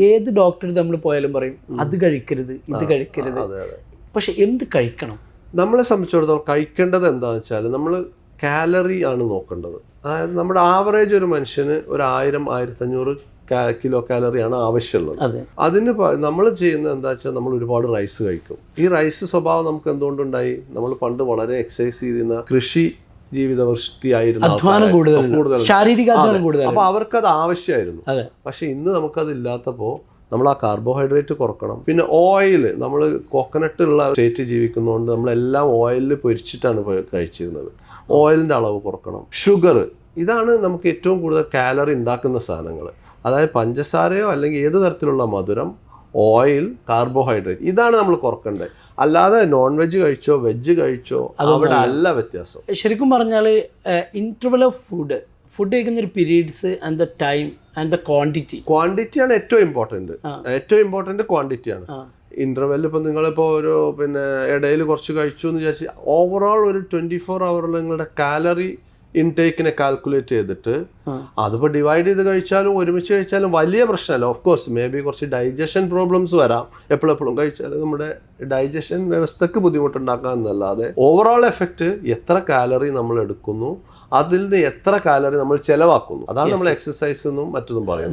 ഏത് ഡോക്ടർ നമ്മൾ പോയാലും പറയും അത് കഴിക്കരുത്, ഇത് കഴിക്കരുത്. പക്ഷെ എന്ത് കഴിക്കണം? നമ്മളെ സംബന്ധിച്ചിടത്തോളം കഴിക്കേണ്ടത് എന്താണെന്ന് വെച്ചാൽ നമ്മൾ കാലറി ആണ് നോക്കേണ്ടത്. അതായത് നമ്മുടെ ആവറേജ് ഒരു മനുഷ്യന് 1000-1500 കിലോ കാലറിയാണ് ആവശ്യമുള്ളത്. അതിന് നമ്മൾ ചെയ്യുന്നത് എന്താ വെച്ചാൽ നമ്മൾ ഒരുപാട് റൈസ് കഴിക്കും. ഈ റൈസ് സ്വഭാവം നമുക്ക് എന്തുകൊണ്ടുണ്ടായി? നമ്മൾ പണ്ട് വളരെ എക്സസൈസ് ചെയ്തിരുന്ന കൃഷി ജീവിത വൃഷ്ടിയായിരുന്നു, അപ്പൊ അവർക്കത് ആവശ്യമായിരുന്നു. പക്ഷെ ഇന്ന് നമുക്കത് ഇല്ലാത്തപ്പോൾ നമ്മൾ ആ കാർബോഹൈഡ്രേറ്റ് കുറക്കണം. പിന്നെ ഓയിൽ, നമ്മൾ കോക്കനട്ട് ഉള്ള സ്റ്റേറ്റ് ജീവിക്കുന്നതുകൊണ്ട് നമ്മളെല്ലാം ഓയിലിൽ പൊരിച്ചിട്ടാണ് കഴിച്ചിരുന്നത്. ഓയിലിൻ്റെ അളവ് കുറക്കണം. ഷുഗർ, ഇതാണ് നമുക്ക് ഏറ്റവും കൂടുതൽ കാലറി ഉണ്ടാക്കുന്ന സാധനങ്ങൾ. അതായത് പഞ്ചസാരയോ അല്ലെങ്കിൽ ഏത് തരത്തിലുള്ള മധുരം, ഓയിൽ, കാർബോഹൈഡ്രേറ്റ്, ഇതാണ് നമ്മൾ കുറക്കേണ്ടത്. അല്ലാതെ നോൺ വെജ് കഴിച്ചോ വെജ് കഴിച്ചോ അവിടെ അല്ല വ്യത്യാസം. ശരിക്കും പറഞ്ഞാൽ ഇന്റർവൽ ഓഫ് ഫുഡ് കഴിക്കുന്ന ഒരു periods and the time and the ക്വാണ്ടിറ്റിയാണ് ഏറ്റവും ഇമ്പോർട്ടൻറ്റ് ക്വാണ്ടിറ്റിയാണ്. ഇന്റർവെൽ ഇപ്പോൾ നിങ്ങളിപ്പോൾ ഒരു ഇടയിൽ കുറച്ച് കഴിച്ചു എന്ന് വിചാരിച്ച് ഓവറോൾ ഒരു 24 hour നിങ്ങളുടെ കാലറി ഇൻടേക്കിനെ കാൽക്കുലേറ്റ് ചെയ്തിട്ട് അതിപ്പോൾ ഡിവൈഡ് ചെയ്ത് കഴിച്ചാലും ഒരുമിച്ച് കഴിച്ചാലും വലിയ പ്രശ്നമല്ല. ഓഫ് കോഴ്സ് മേ ബി കുറച്ച് ഡൈജഷൻ പ്രോബ്ലംസ് വരാം. എപ്പോഴും കഴിച്ചാൽ നമ്മുടെ ഡൈജഷൻ വ്യവസ്ഥക്ക് ബുദ്ധിമുട്ടുണ്ടാക്കാം എന്നല്ലാതെ ഓവറോൾ എഫക്റ്റ് എത്ര കാലറി നമ്മൾ എടുക്കുന്നു, അതിൽ നിന്ന് എത്ര കാലറി നമ്മൾ ചെലവാക്കുന്നു, അതാണ് നമ്മൾ എക്സസൈസ് എന്നും മറ്റൊന്നും പറയുന്നത്.